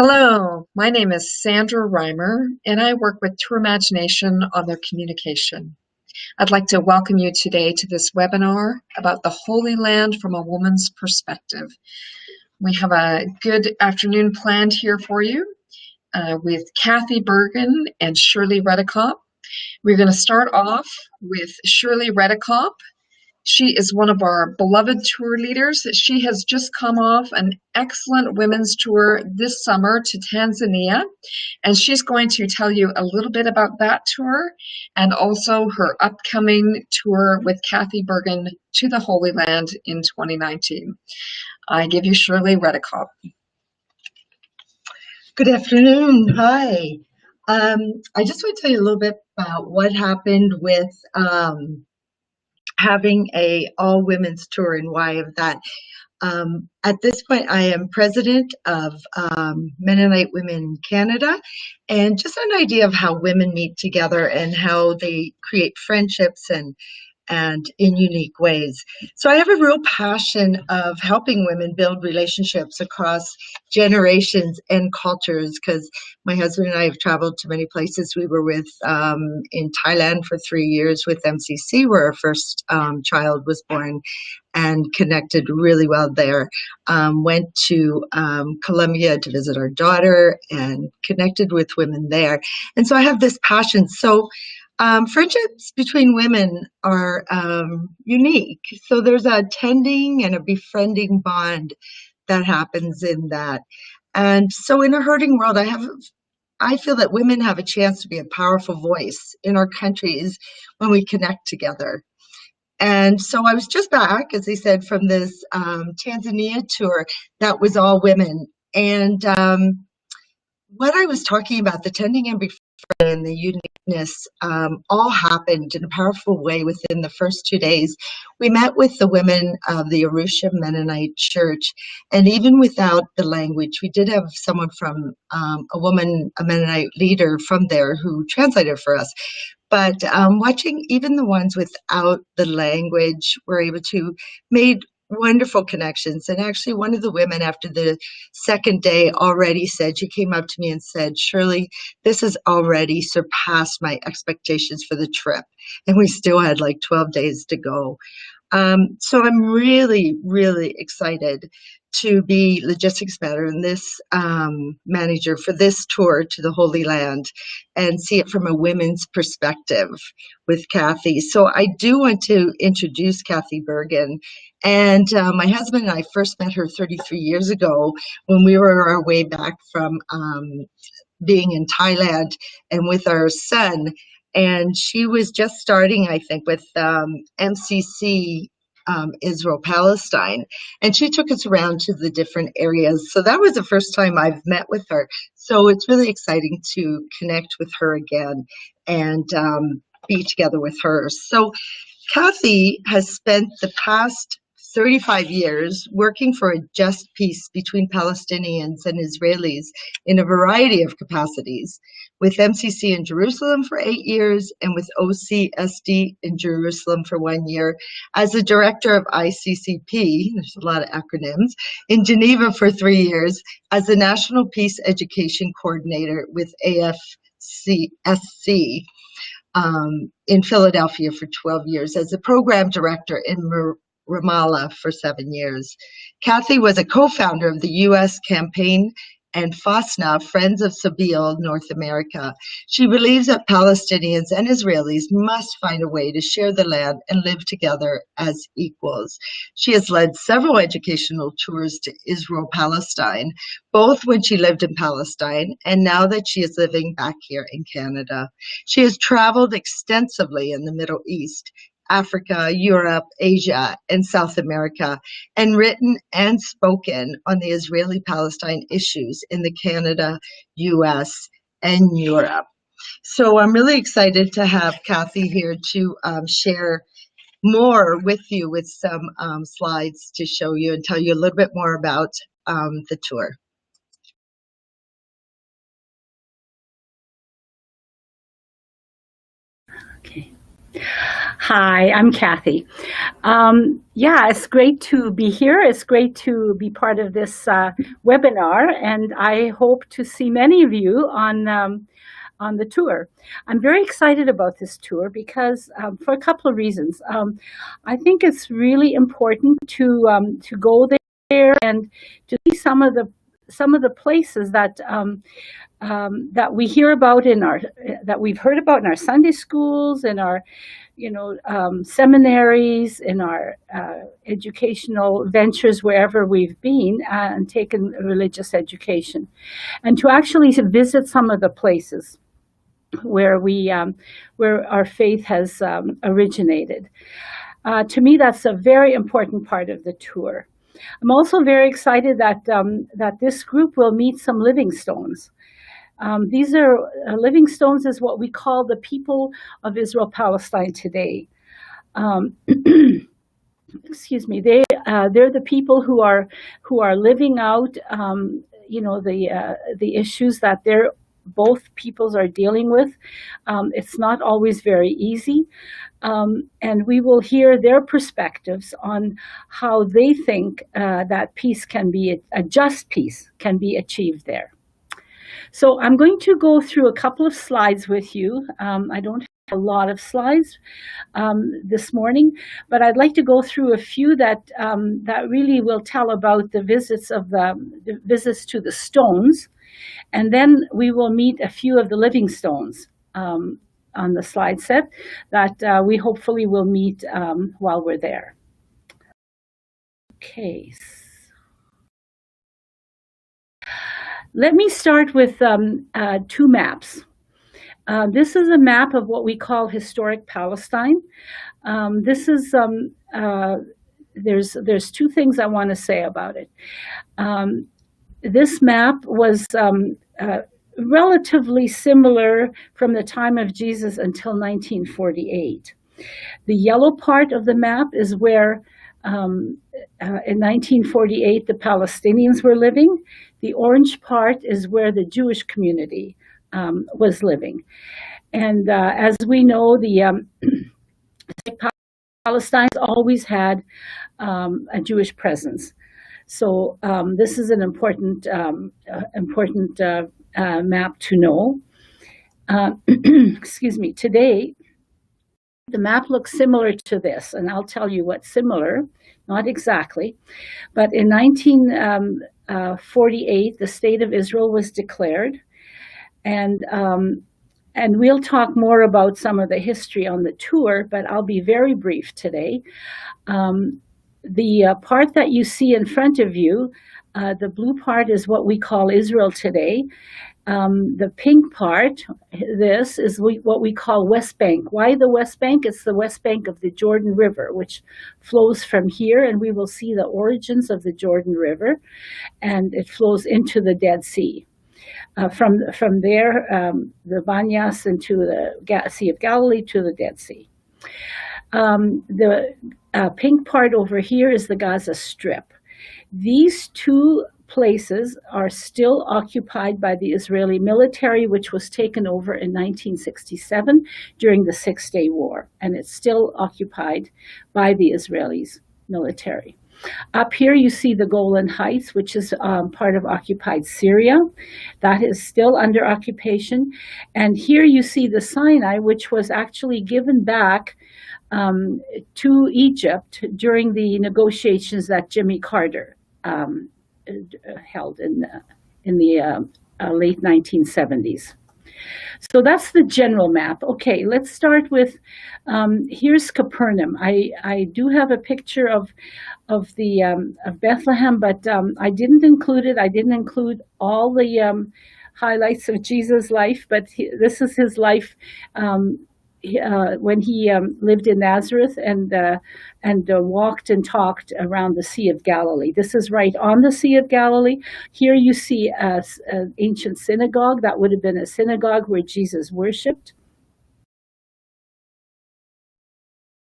Hello, my name is Sandra Reimer, and I work with TourMagination on their communication. I'd like to welcome you today to this webinar about the Holy Land from a woman's perspective. We have a good afternoon planned here for you with Kathy Bergen and Shirley Redekop. We're going to start off with Shirley Redekop. She is one of our beloved tour leaders. She has just come off an excellent women's tour this summer to Tanzania, and she's going to tell you a little bit about that tour and also her upcoming tour with Kathy Bergen to the Holy Land in 2019. I give you Shirley Redekop. Good afternoon. Hi. I just want to tell you a little bit about what happened with having a all-women's tour and why of that. At this point, I am president of Mennonite Women in Canada, and just an idea of how women meet together and how they create friendships and in unique ways. So I have a real passion of helping women build relationships across generations and cultures, because my husband and I have traveled to many places. We were with in Thailand for 3 years with MCC, where our first child was born, and connected really well there. Went to Colombia to visit our daughter and connected with women there. And so I have this passion. So friendships between women are unique. So there's a tending and a befriending bond that happens in that. And so in a hurting world, I feel that women have a chance to be a powerful voice in our countries when we connect together. And so I was just back, as I said, from this Tanzania tour that was all women. And what I was talking about, the tending and befriending and the uniqueness, all happened in a powerful way within the first 2 days. We met with the women of the Arusha Mennonite Church, and even without the language, we did have someone from a Mennonite leader from there who translated for us. But watching even the ones without the language were able to made wonderful connections. And actually one of the women after the second day already said, she came up to me and said, "Shirley, this has already surpassed my expectations for the trip." And we still had like 12 days to go. So I'm really, really excited to be logistics manager and this manager for this tour to the Holy Land and see it from a women's perspective with Kathy. So I do want to introduce Kathy Bergen. And my husband and I first met her 33 years ago when we were on our way back from being in Thailand and with our son. And she was just starting, I think, with MCC Israel Palestine, and she took us around to the different areas. So that was the first time I've met with her. So it's really exciting to connect with her again and be together with her. So Kathy has spent the past 35 years working for a just peace between Palestinians and Israelis in a variety of capacities, with MCC in Jerusalem for 8 years and with OCSD in Jerusalem for 1 year, as the director of ICCP, there's a lot of acronyms, in Geneva for 3 years, as the National Peace Education Coordinator with AFCSC in Philadelphia for 12 years, as a program director in Ramallah for 7 years. Kathy was a co-founder of the U.S. campaign and FOSNA, Friends of Sabeel, North America. She believes that Palestinians and Israelis must find a way to share the land and live together as equals. She has led several educational tours to Israel, Palestine, both when she lived in Palestine and now that she is living back here in Canada. She has traveled extensively in the Middle East, Africa, Europe, Asia, and South America, and written and spoken on the Israeli-Palestine issues in the Canada, US, and Europe. So I'm really excited to have Kathy here to share more with you with some slides to show you and tell you a little bit more about the tour. Okay. Hi, I'm Kathy. Yeah, it's great to be here. It's great to be part of this webinar, and I hope to see many of you on the tour. I'm very excited about this tour because for a couple of reasons. I think it's really important to go there and to see some of the places that we hear about that we've heard about in our Sunday schools, in our seminaries, in our educational ventures wherever we've been and taken religious education, and to actually visit some of the places where where our faith has originated. To me, that's a very important part of the tour. I'm also very excited that this group will meet some living stones. These are living stones is what we call the people of Israel Palestine today. Excuse me. They're the people who are living out the issues that both peoples are dealing with. It's not always very easy. And we will hear their perspectives on how they think that peace a just peace can be achieved there. So I'm going to go through a couple of slides with you. I don't have a lot of slides this morning, but I'd like to go through a few that really will tell about the visits to the stones, and then we will meet a few of the living stones on the slide set that we hopefully will meet while we're there. Okay. Let me start with two maps. This is a map of what we call historic Palestine. There's two things I want to say about it. This map was relatively similar from the time of Jesus until 1948. The yellow part of the map is where in 1948 the Palestinians were living. The orange part is where the Jewish community was living. And as we know, the Palestine's always had a Jewish presence. So this is an important map to know. Excuse me. Today, the map looks similar to this, and I'll tell you what's similar, not exactly. But in 1948, the State of Israel was declared, and we'll talk more about some of the history on the tour, but I'll be very brief today. The part that you see in front of you, the blue part is what we call Israel today. The pink part, this is what we call West Bank. Why the West Bank? It's the West Bank of the Jordan River, which flows from here, and we will see the origins of the Jordan River, and it flows into the Dead Sea. From there, the Banyas into the Sea of Galilee to the Dead Sea. The pink part over here is the Gaza Strip. These two places are still occupied by the Israeli military, which was taken over in 1967 during the Six-Day War, and it's still occupied by the Israelis military. Up here you see the Golan Heights, which is part of occupied Syria. That is still under occupation. And here you see the Sinai, which was actually given back to Egypt during the negotiations that Jimmy Carter held in the late 1970s. So that's the general map. Okay, let's start with, here's Capernaum. I do have a picture of Bethlehem, but I didn't include it. I didn't include all the highlights of Jesus' life, but this is his life when he lived in Nazareth and walked and talked around the Sea of Galilee. This is right on the Sea of Galilee. Here you see an ancient synagogue. That would have been a synagogue where Jesus worshipped.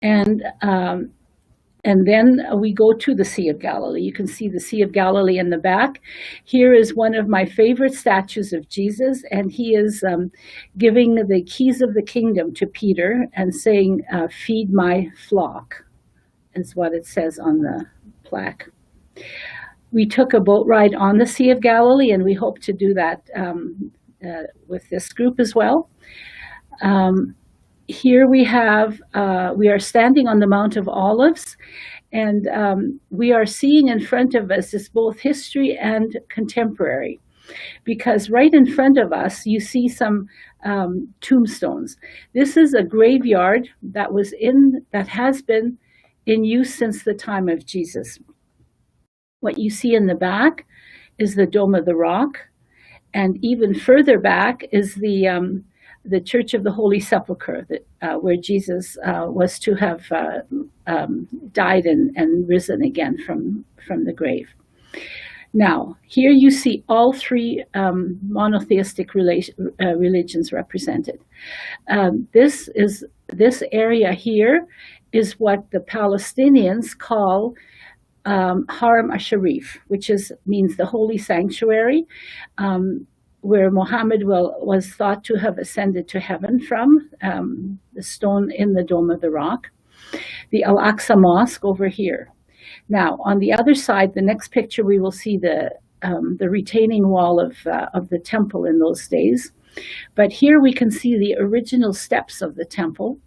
And And then we go to the Sea of Galilee. You can see the Sea of Galilee in the back. Here is one of my favorite statues of Jesus, and he is giving the keys of the kingdom to Peter and saying, "Feed my flock," is what it says on the plaque. We took a boat ride on the Sea of Galilee, and we hope to do that with this group as well. Here we are standing on the Mount of Olives, and we are seeing in front of us is both history and contemporary, because right in front of us you see some tombstones. This is a graveyard that has been in use since the time of Jesus. What you see in the back is the Dome of the Rock, and even further back is the Church of the Holy Sepulchre, where Jesus was to have died and risen again from the grave. Now, here you see all three monotheistic religions represented. This area here is what the Palestinians call Haram al-Sharif, which means the holy sanctuary, where Muhammad was thought to have ascended to heaven from, the stone in the Dome of the Rock. The Al-Aqsa Mosque over here. Now, on the other side, the next picture, we will see the retaining wall of the temple in those days. But here we can see the original steps of the temple.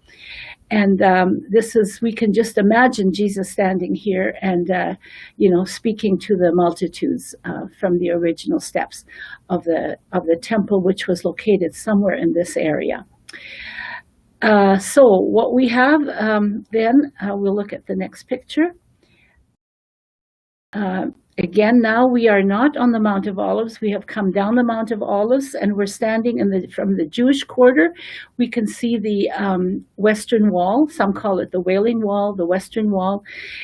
And we can just imagine Jesus standing here and, speaking to the multitudes from the original steps of the temple, which was located somewhere in this area. So what we have then, we'll look at the next picture. Again, now we are not on the Mount of Olives. We have come down the Mount of Olives, and we're standing from the Jewish quarter. We can see the Western Wall. Some call it the Wailing Wall, the Western Wall.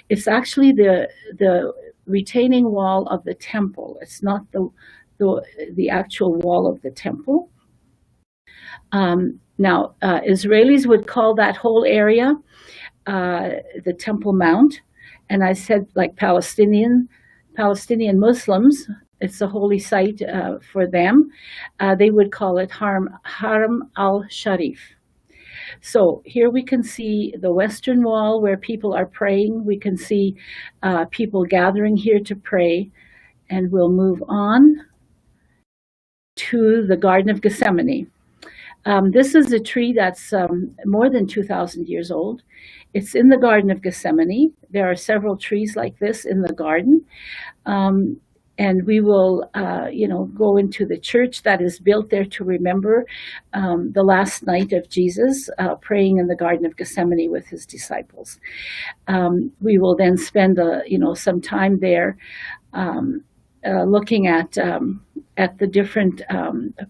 It's actually the retaining wall of the temple. It's not the actual wall of the temple. Now, Israelis would call that whole area the Temple Mount, and I said, like Palestinian Muslims, it's a holy site for them. They would call it Haram al-Sharif. So here we can see the Western Wall where people are praying. We can see people gathering here to pray. And we'll move on to the Garden of Gethsemane. This is a tree that's more than 2,000 years old. It's in the Garden of Gethsemane. There are several trees like this in the garden. And we will, go into the church that is built there to remember the last night of Jesus praying in the Garden of Gethsemane with his disciples. We will then spend, some time there looking at the different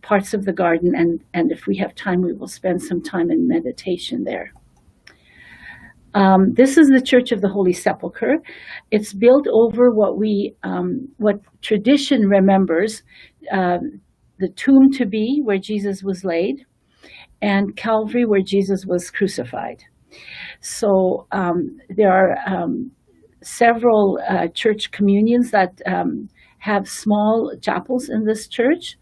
parts of the garden, and if we have time, we will spend some time in meditation there. This is the Church of the Holy Sepulchre. It's built over what tradition remembers the tomb to be, where Jesus was laid, and Calvary, where Jesus was crucified. So there are several church communions that have small chapels in this church,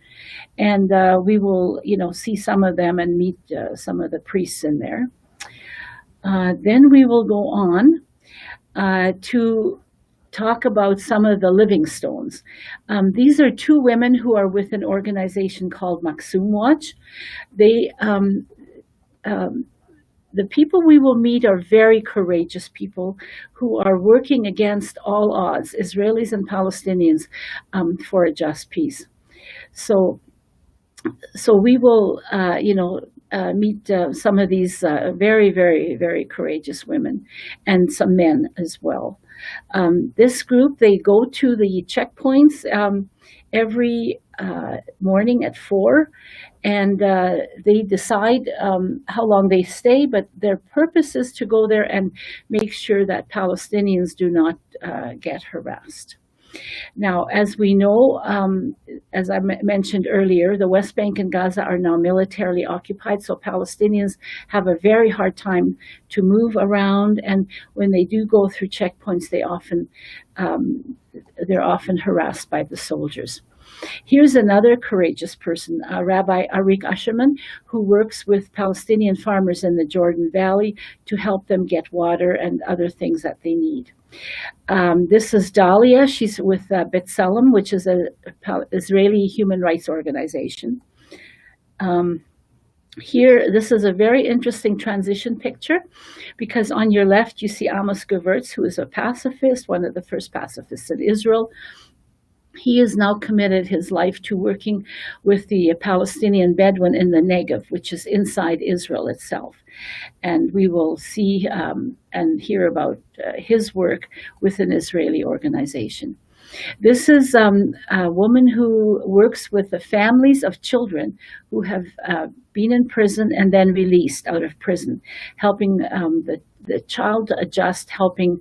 and we will, see some of them and meet some of the priests in there. Then we will go on to talk about some of the living stones. These are two women who are with an organization called Maksum Watch. The people we will meet are very courageous people who are working against all odds, Israelis and Palestinians, for a just peace. So we will, meet some of these very, very, very courageous women and some men as well. This group, they go to the checkpoints every morning at 4, and they decide how long they stay, but their purpose is to go there and make sure that Palestinians do not get harassed. Now, as we know, as I mentioned earlier, the West Bank and Gaza are now militarily occupied, so Palestinians have a very hard time to move around, and when they do go through checkpoints, they're often harassed by the soldiers. Here's another courageous person, Rabbi Arik Asherman, who works with Palestinian farmers in the Jordan Valley to help them get water and other things that they need. This is Dahlia. She's with B'Tselem, which is an Israeli human rights organization. Here, this is a very interesting transition picture because on your left, you see Amos Gewirtz, who is a pacifist, one of the first pacifists in Israel. He has now committed his life to working with the Palestinian Bedouin in the Negev, which is inside Israel itself. And we will see and hear about his work with an Israeli organization. This is a woman who works with the families of children who have been in prison and then released out of prison, helping the child adjust, helping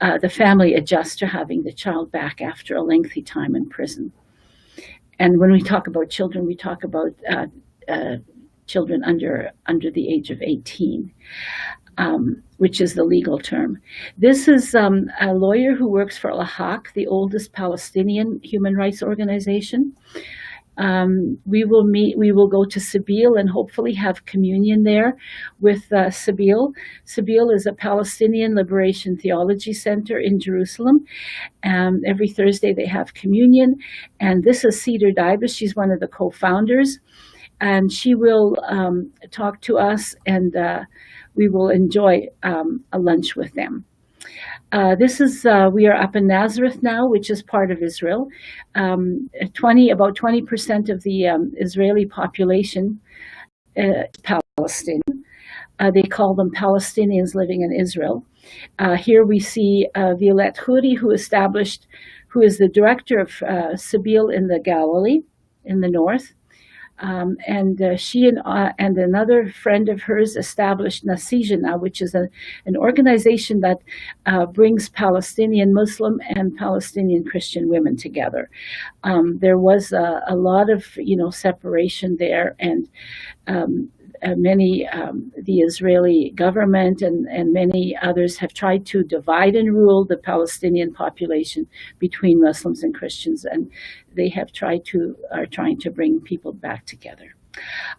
the family adjust to having the child back after a lengthy time in prison. And when we talk about children, we talk about children under the age of 18. Which is the legal term. This is a lawyer who works for Al-Haq, the oldest Palestinian human rights organization. We will go to Sabeel and hopefully have communion there with Sabeel. Sabeel is a Palestinian Liberation Theology Center in Jerusalem. Every Thursday they have communion. And this is Cedar Dibus. She's one of the co-founders. And she will talk to us, and we will enjoy a lunch with them. We are up in Nazareth now, which is part of Israel. About 20% of the Israeli population is Palestinian. They call them Palestinians living in Israel. Here we see Violette Khoury, who is the director of Sabeel in the Galilee, in the north. She and another friend of hers established Nasijana, which is an organization that brings Palestinian Muslim and Palestinian Christian women together. There was a lot of separation there, and the Israeli government and many others have tried to divide and rule the Palestinian population between Muslims and Christians, and they are trying to bring people back together.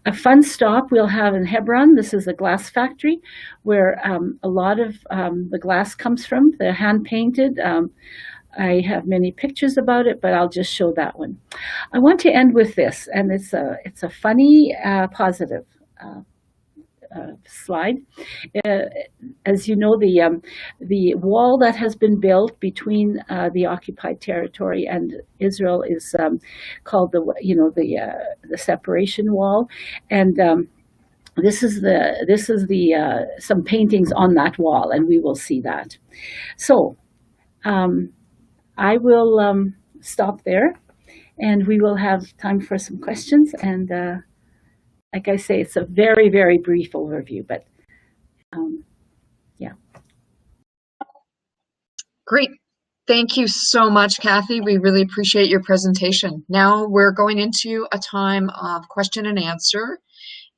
A fun stop we'll have in Hebron. This is a glass factory where a lot of the glass comes from. They're hand painted. I have many pictures about it, but I'll just show that one. I want to end with this, and it's a funny, positive slide. As you know, the wall that has been built between the occupied territory and Israel is called the separation wall, and this is some paintings on that wall, and we will see that. So I will stop there, and we will have time for some questions. And like I say, it's a very, very brief overview, but yeah. Great. Thank you so much, Kathy. We really appreciate your presentation. Now we're going into a time of question and answer.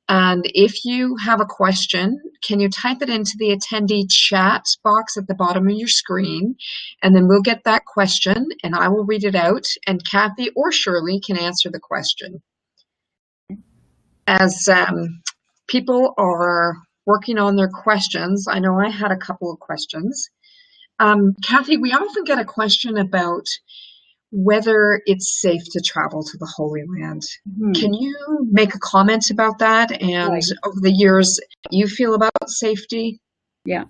And if you have a question, can you type it into the attendee chat box at the bottom of your screen? And then we'll get that question and I will read it out, and Kathy or Shirley can answer the question. As people are working on their questions, I know I had a couple of questions. Kathy, we often get a question about whether it's safe to travel to the Holy Land. Can you make a comment about that, and over the years you feel about safety? Yeah,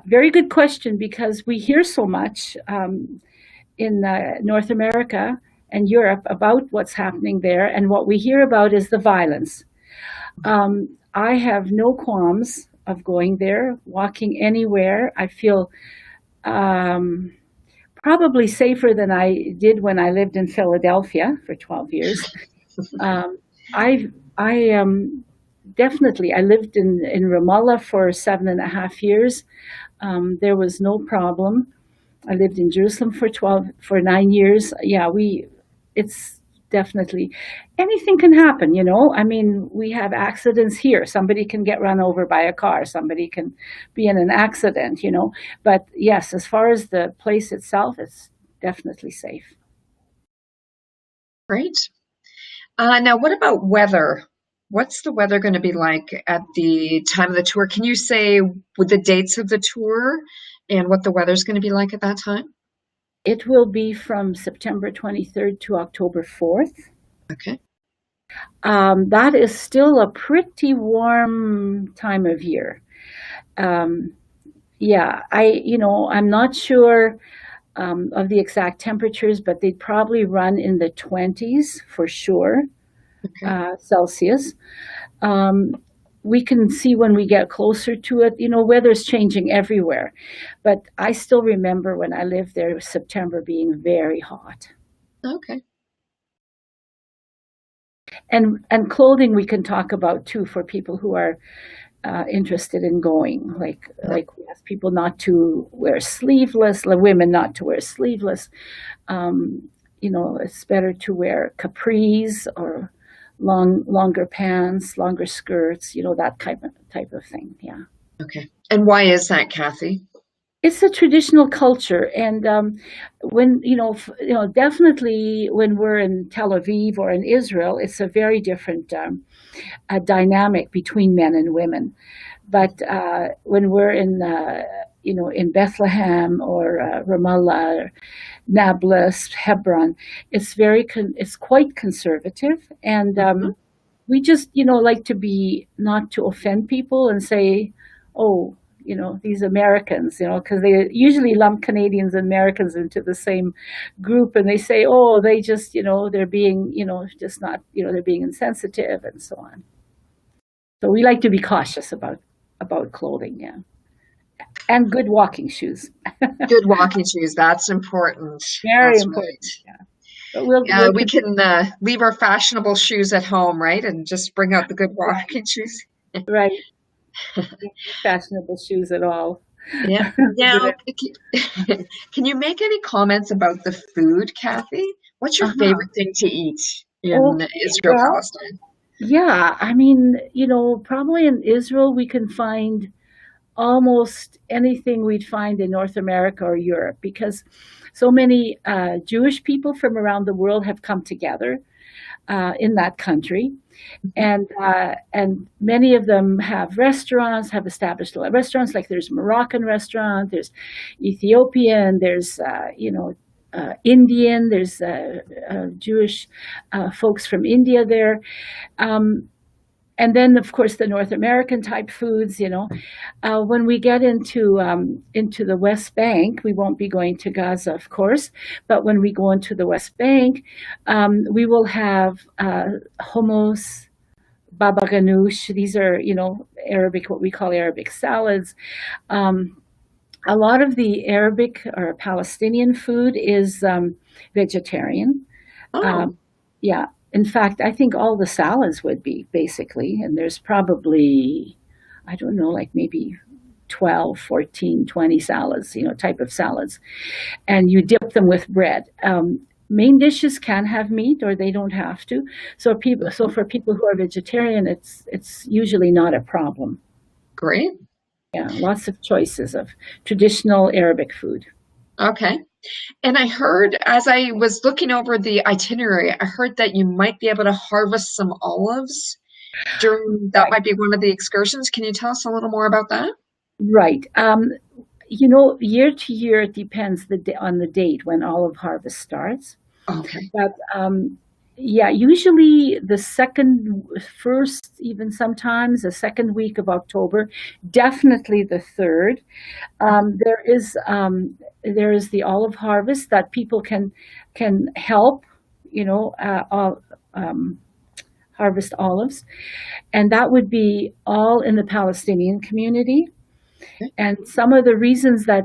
very good question, because we hear so much in North America and Europe about what's happening there, and what we hear about is the violence. I have no qualms of going there, walking anywhere. I feel probably safer than I did when I lived in Philadelphia for 12 years. Definitely, I lived in Ramallah for 7.5 years. There was no problem. I lived in Jerusalem for 9 years. Yeah, definitely. Anything can happen, you know. I mean, we have accidents here. Somebody can get run over by a car. Somebody can be in an accident, you know. But yes, as far as the place itself, it's definitely safe. Great. Now, what about weather? What's the weather going to be like at the time of the tour? Can you say with the dates of the tour and what the weather's going to be like at that time? It will be from September 23rd to October 4th. Okay. That is still a pretty warm time of year. Um, yeah, I'm not sure of the exact temperatures, but they'd probably run in the 20s for sure, Okay. Celsius. Um, we can see when we get closer to it, you know, weather's changing everywhere. But I still remember when I lived there, September being very hot. Okay. And clothing we can talk about too for people who are interested in going. Like we ask people not to wear sleeveless, the women not to wear sleeveless. You know, it's better to wear capris or longer pants, longer skirts. You know, that type of thing. Yeah. Okay. And why is that, Kathy? It's a traditional culture, and when definitely when we're in Tel Aviv or in Israel, it's a very different dynamic between men and women. But when we're in in Bethlehem or Ramallah, or Nablus, Hebron, it's quite conservative, and we just like to be not to offend people and say, oh, these Americans, because they usually lump Canadians and Americans into the same group, and they say, oh, they just, they're being, just not, they're being insensitive and so on. So we like to be cautious about clothing, yeah, and good walking shoes. Good walking shoes. That's important. Very That's important. right. Yeah. But Yeah, we can leave our fashionable shoes at home, right? And just bring out the good walking shoes. right. Fashionable shoes at all. Yeah. Now, can you make any comments about the food, Kathy? What's your favorite thing to eat in Okay, Israel, well, Palestine? yeah, I mean, probably in Israel we can find almost anything we'd find in North America or Europe because so many Jewish people from around the world have come together in that country. And many of them have restaurants, have established restaurants. Like there's Moroccan restaurant, there's Ethiopian, there's Indian, there's Jewish folks from India there, and then of course the North American type foods. When we get into the West Bank, we won't be going to Gaza, of course, but when we go into the West Bank, we will have hummus, baba ganoush. These are, Arabic, what we call Arabic salads. A lot of the Arabic or Palestinian food is vegetarian. Oh, Yeah. In fact, I think all the salads would be basically, and there's probably, I don't know, like maybe 12, 14, 20 salads, type of salads. And you dip them with bread. Main dishes can have meat or they don't have to. So for people who are vegetarian, it's usually not a problem. great. Yeah, lots of choices of traditional Arabic food. Okay. And I heard as I was looking over the itinerary, I heard that you might be able to harvest some olives that Right. might be one of the excursions. Can you tell us a little more about that? Right. Year to year, it depends on the date when olive harvest starts. Okay. But yeah, usually first, even sometimes the second week of October, definitely the third. There is the olive harvest that people can help, harvest olives, and that would be all in the Palestinian community. And some of the reasons that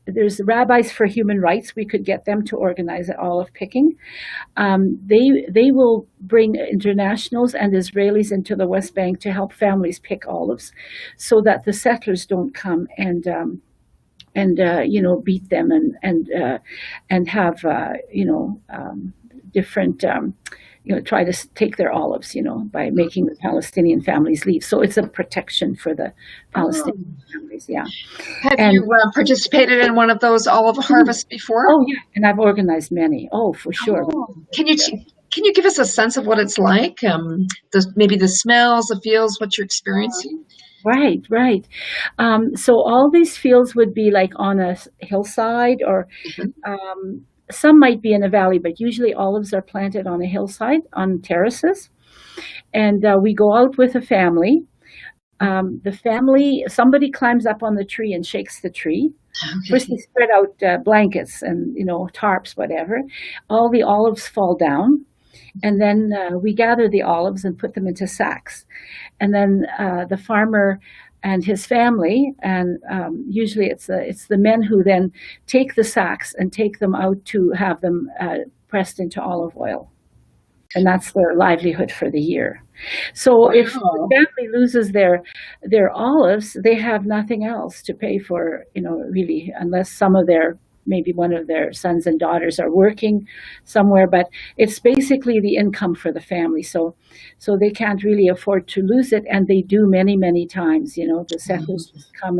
there's rabbis for human rights, we could get them to organize olive picking. They will bring internationals and Israelis into the West Bank to help families pick olives, so that the settlers don't come and beat them and have different, try to take their olives, by making the Palestinian families leave. So it's a protection for the Palestinian families, yeah. Have you participated in one of those olive harvests before? Oh, yeah, and I've organized many. Oh, for sure. Oh. Can you give us a sense of what it's like? Maybe the smells, the feels, what you're experiencing? Right. So all these fields would be like on a hillside, or some might be in a valley, but usually olives are planted on a hillside, on terraces. And we go out with a family. Somebody climbs up on the tree and shakes the tree. Okay. First, they spread out blankets and, tarps, whatever. All the olives fall down. And then we gather the olives and put them into sacks. And then the farmer and his family, and usually it's the men who then take the sacks and take them out to have them pressed into olive oil. And that's their livelihood for the year. So if the family loses their olives, they have nothing else to pay for, really, unless maybe one of their sons and daughters are working somewhere, but it's basically the income for the family. So they can't really afford to lose it, and they do many, many times. The settlers just come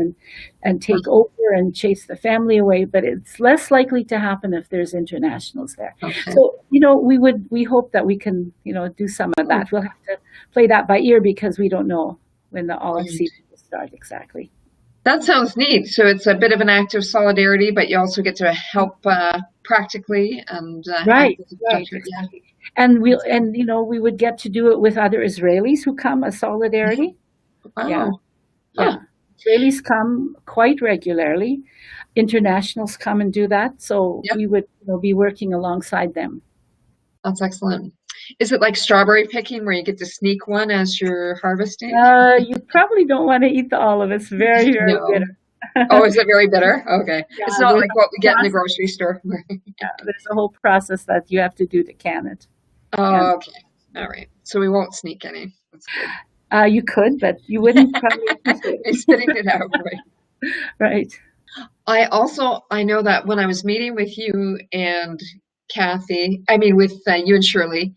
and take over and chase the family away, but it's less likely to happen if there's internationals there. Okay. So, we hope that we can, do some of that. We'll have to play that by ear because we don't know when the olive season will start exactly. That sounds neat. So it's a bit of an act of solidarity, but you also get to help practically and right. Exactly. And we would get to do it with other Israelis who come as solidarity. Wow. Yeah. Israelis come quite regularly. Internationals come and do that. So we would be working alongside them. That's excellent. Is it like strawberry picking where you get to sneak one as you're harvesting? You probably don't want to eat the olive. It's very, very bitter. Oh, is it very bitter? Okay. Yeah, it's not like what we get in the grocery store. Yeah, there's a whole process that you have to do to can it. Oh, okay. All right. So we won't sneak any. That's good. You could, but you wouldn't probably. Spitting it out, right? Right. I know that when I was meeting with you and Kathy, with you and Shirley,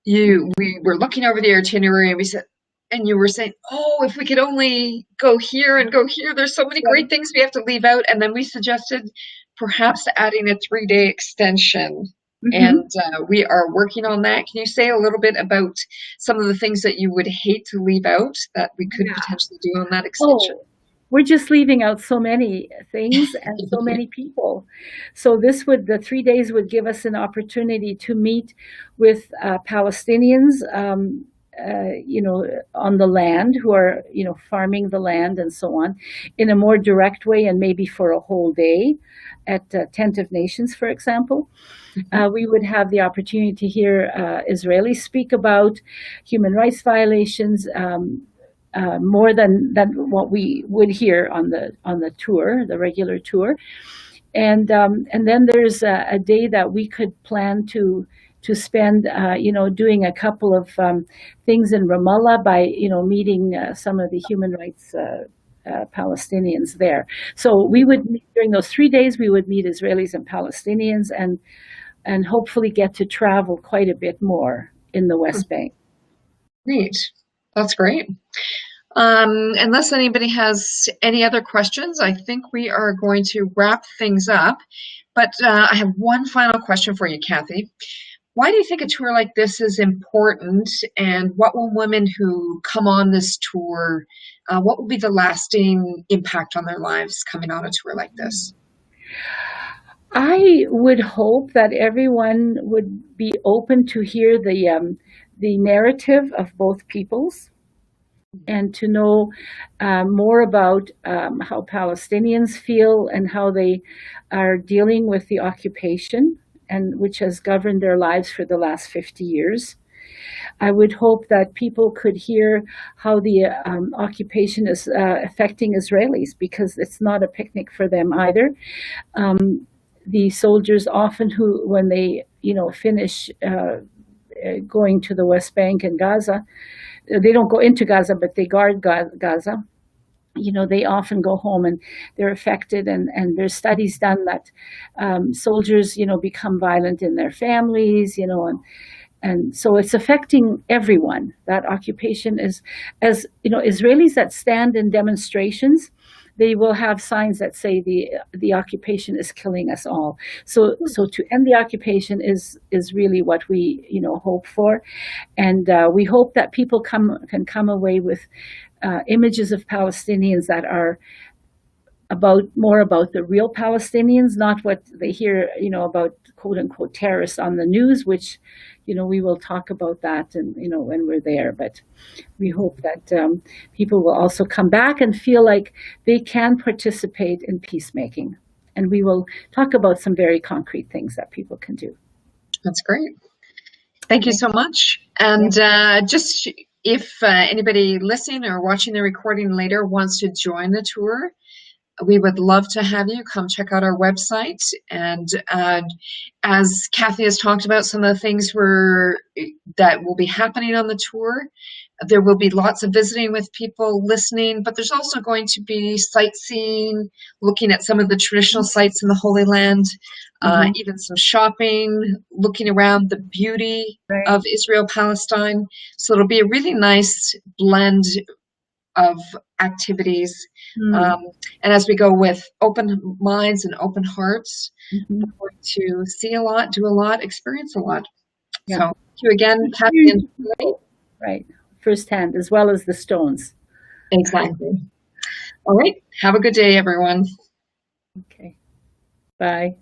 we were looking over the itinerary and we said, and you were saying, oh, if we could only go here and go here, there's so many great things we have to leave out. And then we suggested perhaps adding a 3-day extension. And we are working on that. Can you say a little bit about some of the things that you would hate to leave out that we could potentially do on that extension? Oh, we're just leaving out so many things and so many people. So the 3 days would give us an opportunity to meet with Palestinians, on the land, who are, farming the land and so on, in a more direct way, and maybe for a whole day at Tent of Nations, for example. We would have the opportunity to hear Israelis speak about human rights violations, more than what we would hear on the tour, the regular tour, and then there's a day that we could plan to spend, doing a couple of things in Ramallah by meeting some of the human rights Palestinians there. So we would meet, during those 3 days, we would meet Israelis and Palestinians, and hopefully get to travel quite a bit more in the West Bank. Neat. That's great. Unless anybody has any other questions, I think we are going to wrap things up. But I have one final question for you, Kathy. Why do you think a tour like this is important, and what will women who come on this tour, what will be the lasting impact on their lives coming on a tour like this? I would hope that everyone would be open to hear the narrative of both peoples, and to know more about how Palestinians feel and how they are dealing with the occupation, and which has governed their lives for the last 50 years. I would hope that people could hear how the occupation is affecting Israelis, because it's not a picnic for them either. The soldiers often, when they finish going to the West Bank and Gaza, they don't go into Gaza, but they guard Gaza. they often go home and they're affected, and there's studies done that soldiers, become violent in their families, and so it's affecting everyone. That occupation is, as Israelis that stand in demonstrations, they will have signs that say the occupation is killing us all. So to end the occupation is really what we hope for, and we hope that people can come away with images of Palestinians that are more about the real Palestinians, not what they hear, about quote unquote terrorists on the news, which, we will talk about that and, when we're there. But we hope that people will also come back and feel like they can participate in peacemaking. And we will talk about some very concrete things that people can do. That's great. Thank you so much. And just if anybody listening or watching the recording later wants to join the tour, we would love to have you come check out our website. And as Kathy has talked about, some of the things that will be happening on the tour, there will be lots of visiting with people listening, but there's also going to be sightseeing, looking at some of the traditional sites in the Holy Land, even some shopping, looking around the beauty of Israel, Palestine. So it'll be a really nice blend of activities. And as we go with open minds and open hearts, we're going to see a lot, do a lot, experience a lot. So thank you again, Kathy and Shirley. Right. Firsthand, as well as the stones. Exactly. All right. Have a good day, everyone. Okay. Bye.